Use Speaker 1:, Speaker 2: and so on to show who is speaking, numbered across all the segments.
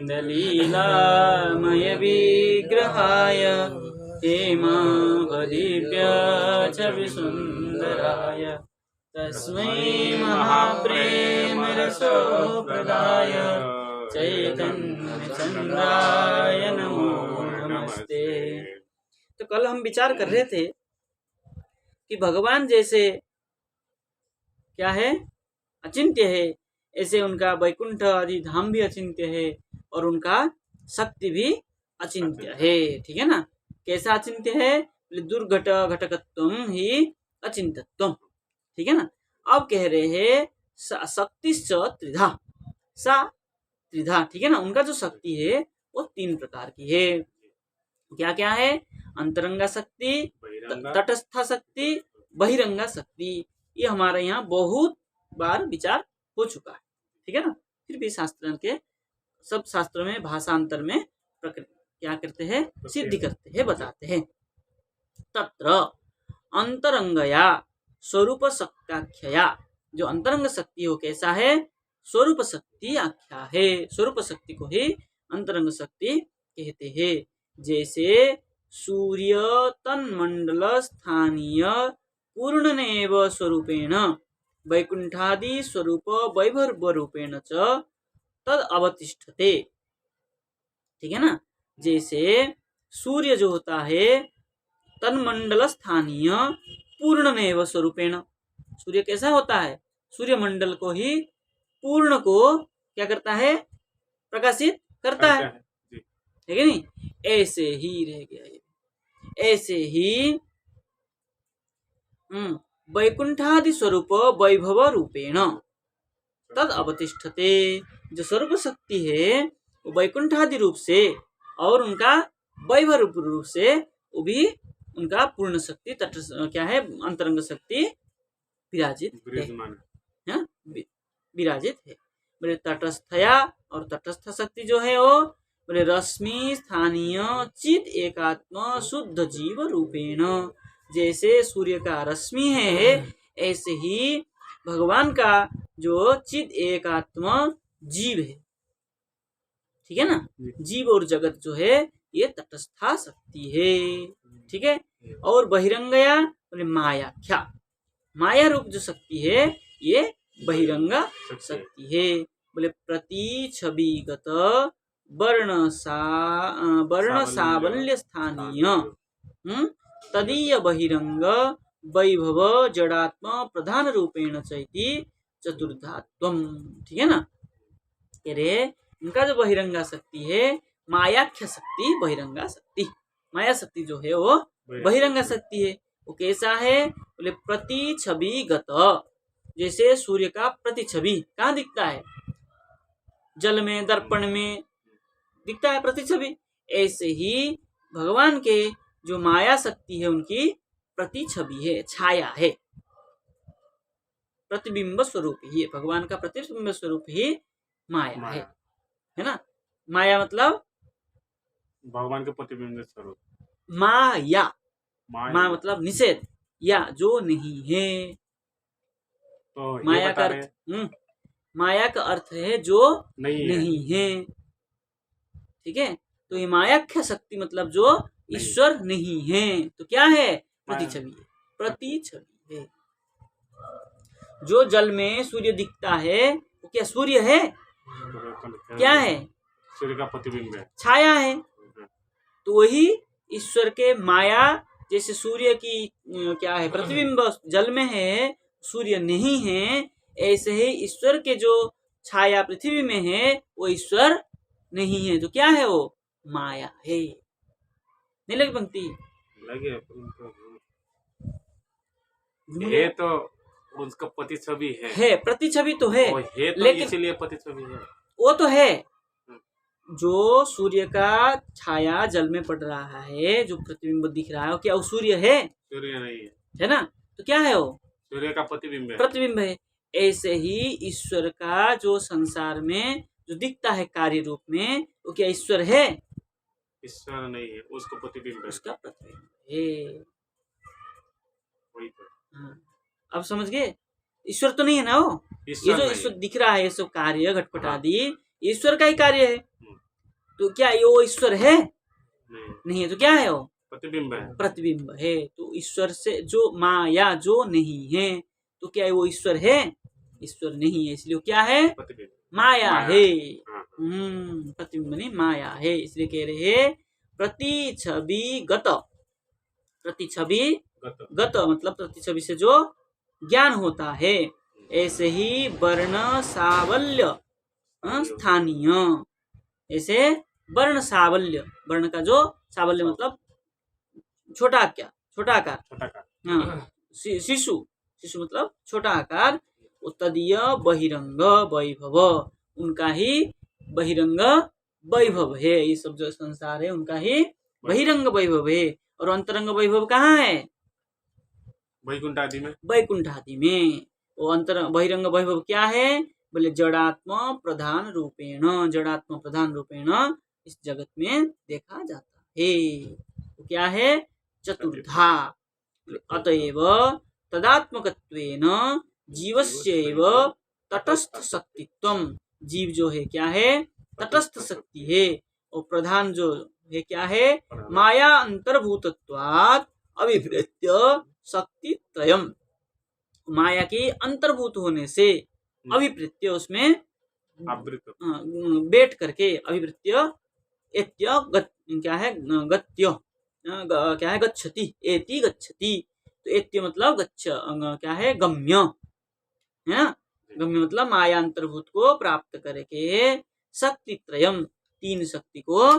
Speaker 1: दलीलामय विग्रहाय हेमावलिभ्य च विसुन्दराय तस्मै महाप्रेमरसोप्रदाय चैतन्यचन्द्राय नमो नमस्ते। तो कल हम विचार कर रहे थे कि भगवान जैसे क्या है, अचिंत्य है, ऐसे उनका वैकुंठ आदि धाम भी अचिंत्य है और उनका शक्ति भी अचिंत्य है। ठीक है ना। कैसा अचिंत्य है? दुर्घट घटकत्वम ही अचिंतत्वम। ठीक है ना। अब कह रहे हैं शक्तिश्च त्रिधा, सा त्रिधा। ठीक है ना। उनका जो शक्ति है वो तीन प्रकार की है। क्या क्या है? अंतरंगा शक्ति, तटस्था शक्ति, बहिरंगा शक्ति। ये हमारे यहाँ बहुत बार विचार हो चुका है। ठीक है ना। फिर भी शास्त्र के सब शास्त्रों में भाषांतर में क्या करते हैं? सिद्धि करते हैं, बताते हैं। तत्र अंतरंगया स्वरूप शक्त्याख्या, जो अंतरंग शक्ति हो कैसा है? स्वरूप शक्ति आख्या है। स्वरूप शक्ति को ही अंतरंग शक्ति कहते हैं। जैसे सूर्य तन्मंडल स्थानीय पूर्णनेव स्वरूपेण वैकुंठादि स्वरूप वैभव रूपेण च तद अवतिष्ठते। ठीक है ना। जैसे सूर्य जो होता है तन्मंडल स्थानीय पूर्णनेव स्वरूपेण, सूर्य कैसा होता है? सूर्य मंडल को ही, पूर्ण को क्या करता है? प्रकाशित करता है। ठीक है नहीं? ऐसे ही रह गया ये। ऐसे ही वैकुंठादि स्वरूप वैभव रूपेण तद अवतिष्ठते, जो स्वरूप शक्ति है वो वैकुंठादि रूप से और उनका वैभव रूप से वो भी उनका पूर्ण शक्ति तट क्या है? अंतरंग शक्ति विराजित है, विराजित है। बोले तटस्थया, और तटस्थ शक्ति जो है वो बोले रश्मि स्थानीय चित एकात्म शुद्ध जीव रूपेण। जैसे सूर्य का रश्मि है ऐसे ही भगवान का जो चित एकात्म जीव है। ठीक है ना। जीव और जगत जो है ये तटस्था शक्ति है। ठीक है। और बहिरंगया बोले मायाख्या, माया रूप जो शक्ति है ये बहिरंगा शक्ति है। बोले प्रति छविगत वर्ण सावल्य स्थानीय तदीय बहिरंग वैभव जड़ात्म प्रधान रूपेण चैति चतुर्धात्वम। ठीक है ना। कह रहे उनका जो बहिरंगा शक्ति है मायाख्य शक्ति, बहिरंगा शक्ति, माया शक्ति जो है वो बहिरंगा शक्ति है। वो कैसा है? बोले प्रति छवि गत, जैसे सूर्य का प्रति छवि कहाँ दिखता है? जल में, दर्पण में दिखता है प्रति छवि। ऐसे ही भगवान के जो माया शक्ति है उनकी प्रति छवि है, छाया है, प्रतिबिंब स्वरूप ही है। भगवान का प्रतिबिंब स्वरूप ही माया है ना। माया मतलब
Speaker 2: भगवान के प्रतिबिंब स्वरूप।
Speaker 1: माया, मा मतलब निषेध, या जो नहीं है।
Speaker 2: तो
Speaker 1: माया का अर्थ माया का अर्थ है जो नहीं है। ठीक है। तो ये मायाख्य शक्ति मतलब जो ईश्वर नहीं है। तो क्या है? प्रतिछवि है, प्रतिछवि है। जो जल में सूर्य दिखता है वो क्या सूर्य है? क्या है?
Speaker 2: सूर्य का प्रतिबिंब है,
Speaker 1: छाया है। तो वही ईश्वर के माया, जैसे सूर्य की क्या है? प्रतिबिंब जल में है, सूर्य नहीं है। ऐसे ही ईश्वर के जो छाया पृथ्वी में है वो ईश्वर नहीं है। तो क्या है? वो माया है। नहीं लगी पंक्ति?
Speaker 2: लगे है तो उसका प्रतिछवि है,
Speaker 1: प्रतिछवि तो है,
Speaker 2: तो लेकिन इसलिए प्रतिछवि है।
Speaker 1: वो तो है जो सूर्य का छाया जल में पड़ रहा है, जो प्रतिबिंब दिख रहा है वो क्या वो सूर्य है?
Speaker 2: सूर्य नहीं
Speaker 1: है ना। तो क्या है? वो
Speaker 2: सूर्य का प्रतिबिंब है,
Speaker 1: प्रतिबिंब है। ऐसे ही ईश्वर का जो संसार में जो दिखता है कार्य रूप में वो क्या ईश्वर है?
Speaker 2: ईश्वर नहीं है, उसको प्रतिबिंब है,
Speaker 1: उसका प्रतिबिंब है।
Speaker 2: वही तो।
Speaker 1: हाँ। अब समझ गए? ईश्वर तो नहीं है ना वो। ये जो ईश्वर दिख रहा है, ये सब कार्य घटपट आदि ईश्वर का ही कार्य है। तो क्या ये वो ईश्वर है?
Speaker 2: नहीं,
Speaker 1: नहीं है। तो क्या है वो?
Speaker 2: प्रतिबिंब है।
Speaker 1: प्रतिबिंब है। तो ईश्वर से जो माया जो नहीं है, तो क्या वो ईश्वर है? ईश्वर नहीं है, इसलिए क्या है?
Speaker 2: प्रतिबिंब,
Speaker 1: माया है।
Speaker 2: हाँ।
Speaker 1: प्रतिबिंब नहीं, माया है। इसलिए कह रहे हैं प्रतिछवि गत। प्रतिछवि गत मतलब प्रतिछवि से जो ज्ञान होता है। ऐसे ही वर्ण सावल्य स्थानीय। ऐसे वर्ण सावल्य, वर्ण का जो सावल्य मतलब छोटा क्या, छोटा आकार।
Speaker 2: छोटा का,
Speaker 1: हाँ, शिशु, शिशु मतलब छोटा आकार। तदीय बहिरंग वैभव, उनका ही बहिरंग वैभव है। ये सब जो संसार है उनका ही बहिरंग वैभव है। और अंतरंग वैभव कहाँ है?
Speaker 2: वैकुंठ आदि में।
Speaker 1: वैकुंठ आदि में। वो अंतर बहिरंग वैभव क्या है? बोले जड़ात्म प्रधान रूपेण, जड़ात्म प्रधान रूपेण इस जगत में देखा जाता है। तो क्या है? चतुर्धा। अतएव तदात्मकत्वेन जीवस्यैव तटस्थ शक्तित्वम। जीव जो है क्या है? तटस्थ शक्ति है। और प्रधान जो है क्या है? माया अंतर्भूतत्वात् अभिप्रेत्य शक्ति त्रयम। माया के अंतर्भूत होने से अभिप्रेत्य, उसमें बैठ करके, अभिप्रेत्य एत्य क्या है? गत्य क्या है? गच्छति, एति गच्छति। तो एत्य मतलब क्या है? गम्य है ना। गम्य मतलब माया अंतर्भूत को प्राप्त करके शक्ति त्रयम, तीन शक्ति को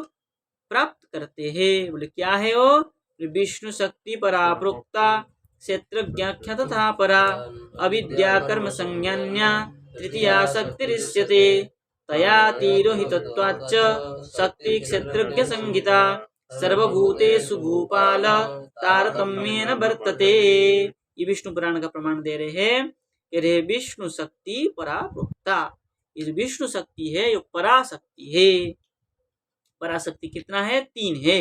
Speaker 1: प्राप्त करते हैं। बोले क्या है वो? विष्णु शक्ति परा प्रोक्ता, क्षेत्रज्ञाख्या तथा परा, अविद्या कर्म संज्ञान्या, तृतीया शक्तिरिष्यते, तया तिरोहितत्वाच्च शक्ति क्षेत्रज्ञ संहिता, सर्वभूतेषु भूपाल तारतम्येन वर्तते। ये विष्णु पुराण का प्रमाण दे रहे हैं कि रे विष्णु शक्ति परा प्रोक्ता। ये विष्णु शक्ति है, ये पराशक्ति है। पराशक्ति कितना है? तीन है।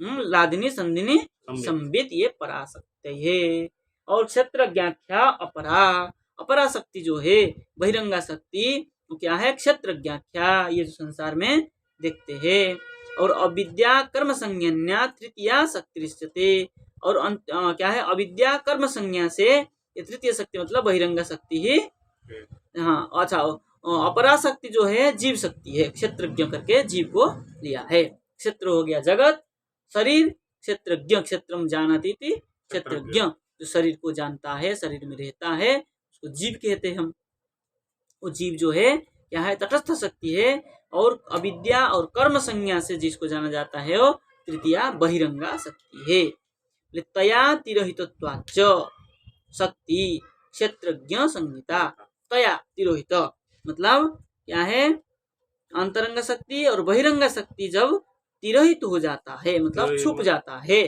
Speaker 1: लादिनी संदिनी संबित, ये पराशक्ति है। और क्षेत्रज्ञाख्या अपरा, अपरा शक्ति जो है बहिरंगा शक्ति, तो क्या है? क्षेत्रज्ञाख्या, ये जो संसार में देखते हैं। और अविद्या कर्म संज्ञा तृतीया शक्तिरिष्यते। और क्या है? अविद्या कर्म संज्ञा से ये तृतीय शक्ति मतलब बहिरंगा शक्ति ही। हाँ, अच्छा। अपरा शक्ति जो है जीव शक्ति है। क्षेत्रज्ञ करके जीव को लिया है। क्षेत्र हो गया जगत, शरीर, क्षेत्रज्ञ क्षेत्रम जानती थी, क्षेत्रज्ञ जो शरीर को जानता है, शरीर में रहता है, उसको जीव कहते हैं हम। वो जीव जो है क्या है? तटस्थ शक्ति है। और अविद्या और कर्म संज्ञा से जिसको जाना जाता है वो तृतीया बहिरंगा शक्ति है। तया तिरोहितत्वाच्च शक्ति क्षेत्रज्ञ संहिता। तया तिरोहित मतलब क्या है? अंतरंग शक्ति और बहिरंगा शक्ति जब तिरोहित हो जाता है मतलब छुप जाता है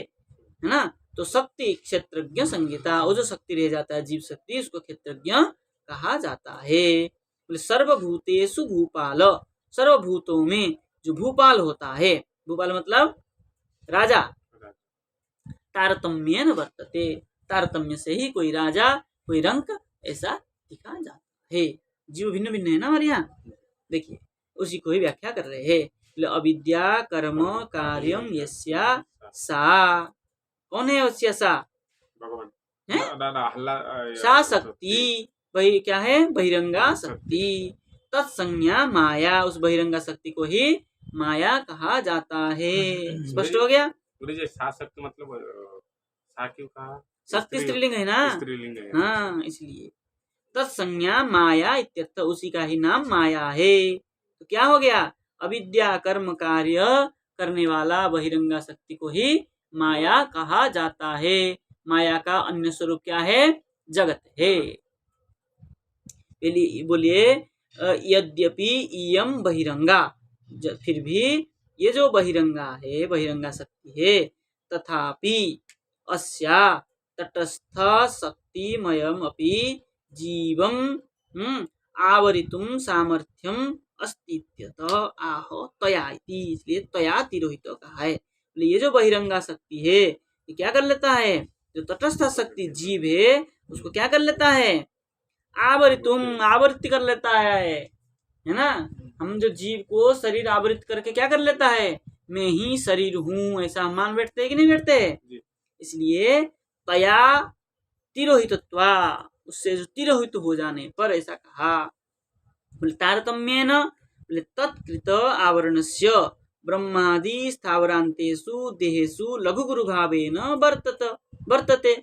Speaker 1: ना, तो शक्ति क्षेत्रज्ञ संहिता, वो जो शक्ति रह जाता है जीव शक्ति, उसको क्षेत्रज्ञ कहा जाता है। सर्वभूतेषु भूपाल, सर्वभूतों में जो भूपाल होता है, भूपाल मतलब राजा, तारतम्येन वर्तते, तारतम्य से ही कोई राजा कोई रंक ऐसा दिखा जाता है। जीव भिन्न भिन्न है ना हमारे यहाँ। देखिए उसी को ही व्याख्या कर रहे हैं। अविद्या कर्म कार्यम यस्या सा, कौन है यस्या सा?
Speaker 2: भगवान
Speaker 1: है सा शक्ति, वही क्या है? बहिरंगा शक्ति। तत्संज्ञा माया, उस बहिरंगा शक्ति को ही माया कहा जाता है। स्पष्ट हो गया?
Speaker 2: सा शक्ति मतलब सा क्यों कहा?
Speaker 1: शक्ति स्त्रीलिंग है ना।
Speaker 2: स्त्रीलिंग है।
Speaker 1: हाँ, इसलिए तत्संज्ञा माया इत्यर्थ, उसी का ही नाम माया है। तो क्या हो गया? अविद्या कर्म कार्य करने वाला बहिरंगा शक्ति को ही माया कहा जाता है। माया का अन्य स्वरूप क्या है? जगत है। बोलिए यद्यपि इयम बहिरंगा, फिर भी ये जो बहिरंगा है, बहिरंगा शक्ति है, तथापि अस्या तटस्थ शक्तिमयम अपि जीवम आवरितुम सामर्थ्यम अस्तित्वत आह तया इति। इसलिए तया तिरोहित कहा है। ये जो बहिरंगा शक्ति है ये क्या कर लेता है? जो तटस्थ शक्ति जीव है उसको क्या कर लेता है? आवरितुम, आवृत्ति कर लेता है। है ना। हम जो जीव को शरीर आवृत करके क्या कर लेता है, मैं ही शरीर हूँ, ऐसा हम मान बैठते हैं कि नहीं बैठते हैं।
Speaker 2: जी।
Speaker 1: इसलिए तया तिरोहितत्वा, उससे जो तिरोहित हो जाने पर ऐसा कहा। बोले तारतम्येन, बोले तत्कृत आवरणस्य ब्रह्मादि स्थावरांतेषु देहेषु लघु गुरु भावेन वर्तते।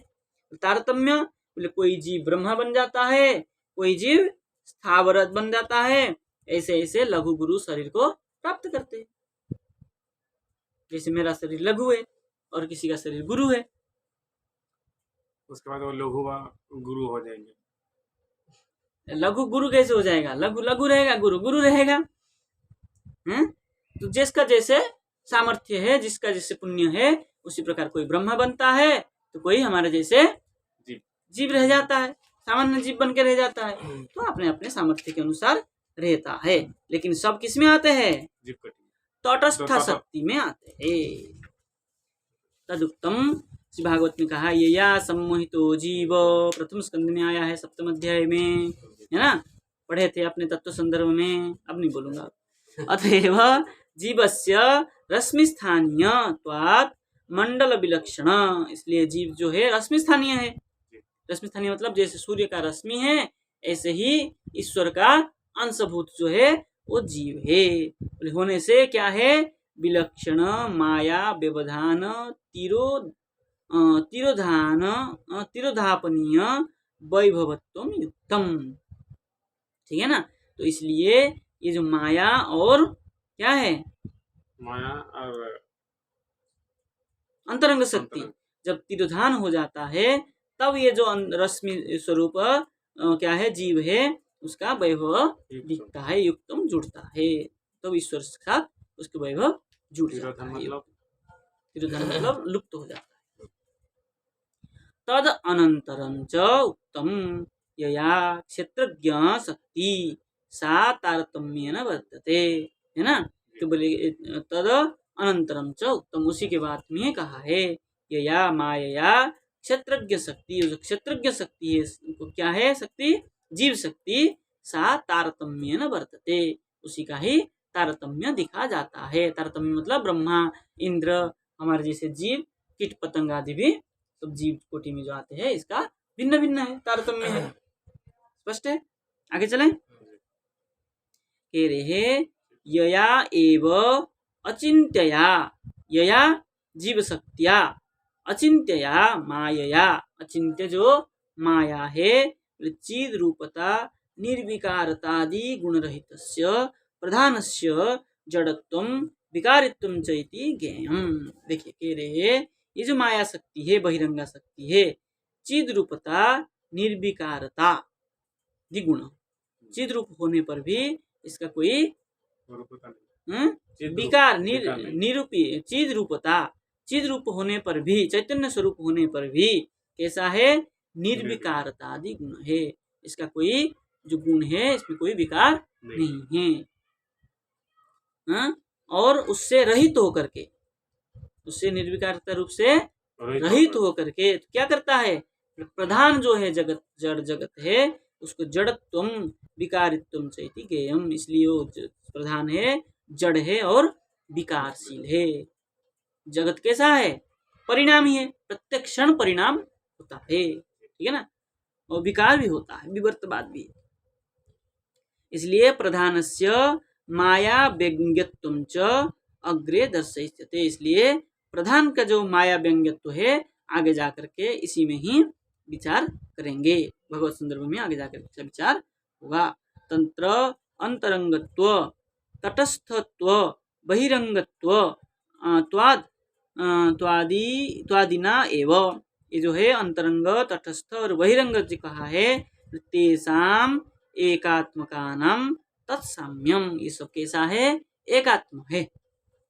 Speaker 1: तारतम्य, बोले कोई जीव ब्रह्मा बन जाता है, कोई जीव स्थावर बन जाता है, ऐसे ऐसे लघु गुरु शरीर को प्राप्त करते हैं। जैसे मेरा शरीर लघु है और किसी का शरीर गुरु है,
Speaker 2: उसके बाद वो लघु व गुरु हो जाएंगे।
Speaker 1: लघु गुरु कैसे हो जाएगा, लघु लघु रहेगा, गुरु गुरु रहेगा। हैं? तो जिसका जैसे सामर्थ्य है, जिसका जैसे पुण्य है, उसी प्रकार कोई ब्रह्मा बनता है तो कोई हमारे जैसे जीव रह जाता है, सामान्य जीव बन के रह जाता है। तो अपने अपने सामर्थ्य के अनुसार रहता है। लेकिन सब किस में आते हैं,
Speaker 2: जीव कटी
Speaker 1: तटस्थ शक्ति में आते हैं। तदुक्तम, श्री भागवत में कहा, ये या सम्मोहितो जीव, प्रथम स्कंद में आया है 7वें अध्याय में, है ना, पढ़े थे अपने तत्व संदर्भ में, अब नहीं बोलूंगा। अतएव जीवस्य रश्मि स्थानीय त्वात् मंडल विलक्षण, इसलिए जीव जो है रश्मि स्थानीय है। रश्मि स्थानीय मतलब जैसे सूर्य का रश्मि है, ऐसे ही ईश्वर का अंशभूत जो है वो जीव है। होने से क्या है, विलक्षण माया व्यवधान तिरोधापनीय वैभवत्वम युक्तम। ठीक है ना। तो इसलिए ये जो माया और क्या है,
Speaker 2: माया और
Speaker 1: अंतरंग शक्ति जब तिरोधान हो जाता है, तब ये जो रश्मि स्वरूप क्या है, जीव है, उसका वैभव दिखता है, युक्तम जुड़ता है, तब ईश्वर के साथ उसके वैभव जुड़ जाता है। तिरोधान मतलब लुप्त हो जाता है। तद अनंतरं च उक्तम यया क्षेत्रज्ञ शक्ति सा तारतम्येन वर्तते, है ना। तो बोले तद अनंतरम च उत्तम, उसी के बाद में कहा है, यया माया क्षेत्रज्ञ शक्ति, जो क्षेत्रज्ञ शक्ति है, उनको क्या है शक्ति, जीव शक्ति, सा तारतम्येन वर्तते, उसी का ही तारतम्य दिखा जाता है। तारतम्य मतलब ब्रह्मा इंद्र हमारे जैसे जीव, कीट पतंग आदि भी सब जीव कोटि में जो आते हैं, इसका भिन्न भिन्न है, तारतम्य है। स्पष्ट है, आगे चलें। कह रहे यया एव अचिंत्यया, यया जीव शक्तिया, अचिंत्यया मायया, अचिंत्य जो माया है, चिद रूपता निर्विकारतादि गुणरहितस्य प्रधानस्य जड़त्वम विकारित्वम चैति ज्ञेयम। देखिए कह रहे ये जो माया शक्ति है, बहिरंगा शक्ति है, चिद रूपता निर्विकारता द्विगुण, चिद रूप होने पर भी इसका कोई विकार निरूपी, चिद रूपता, चिद रूप होने पर भी, चैतन्य स्वरूप होने पर भी कैसा है, निर्विकारता आदि गुण है, इसका कोई जो गुण है इसमें कोई विकार नहीं है। और उससे रहित होकर के, उससे निर्विकारता रूप से रहित होकर के क्या करता है, प्रधान जो है जगत, जड़ जगत है, उसको जड़त्वम विकारित्वम चैति ज्ञेयम, इसलिए वो प्रधान है, जड़ है और विकारशील है। जगत कैसा है, परिणामी है, प्रत्येक क्षण परिणाम होता है, ठीक है ना, और विकार भी होता है, विवर्तवाद भी है। इसलिए प्रधानस्य माया व्यंग्यत्वम च अग्रे दर्शयिष्यते, इसलिए प्रधान का जो माया व्यंग्यत्व है आगे जाकर के इसी में ही विचार करेंगे, भगवत संदर्भ में आगे जाकर के विचार होगा। तंत्र अंतरंगत्व तटस्थत्व बहिरंगत्व त्वादिना एव, ये जो है अंतरंग तटस्थ और बहिरंग जो कहा है, तेषाम एकात्मकानाम तत्साम्यम, ये सब कैसा है, एकात्म है,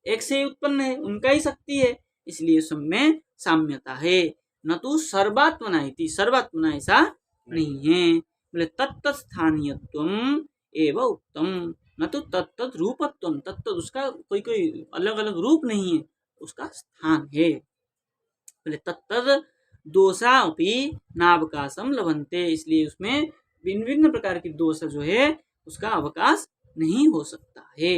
Speaker 1: एक से उत्पन्न है, उनका ही शक्ति है, इसलिए सब में साम्यता है। न तो सर्वात्मना इति, सर्वात्मना ऐसा नहीं है। बोले तत्त स्थानीयत्वम एव उत्तम, न तो तत्त रूपत्वम, तत्त उसका कोई कोई अलग अलग रूप नहीं है, उसका स्थान है। बोले तत्त दोषा अपि नावकाशम लभन्ते, इसलिए उसमें भिन्न भिन्न प्रकार की दोष जो है उसका अवकाश नहीं हो सकता है।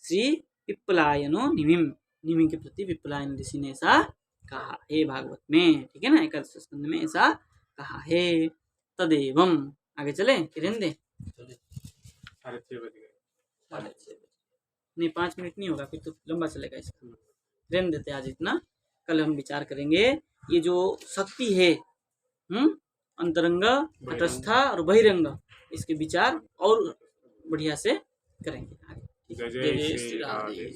Speaker 1: श्री पिप्पलायनो निमिम, निमि के प्रति पिप्पलायन ऋषि ने ऐसा कहा है भागवत में, ठीक है ना, एकादश स्कंद में ऐसा कहा है। तदेवम, आगे चले कि रहने दे?
Speaker 2: 6:30 बज गए।
Speaker 1: 6:30 नहीं, 5 मिनट नहीं होगा, फिर तो लंबा चलेगा इसका। रहने देते आज इतना, कल हम विचार करेंगे ये जो शक्ति है, अंतरंग, तटस्थ और बहिरंग, इसके विचार और बढ़िया से करेंगे आगे।
Speaker 2: जय
Speaker 1: जय
Speaker 2: जय
Speaker 1: श्री राधे।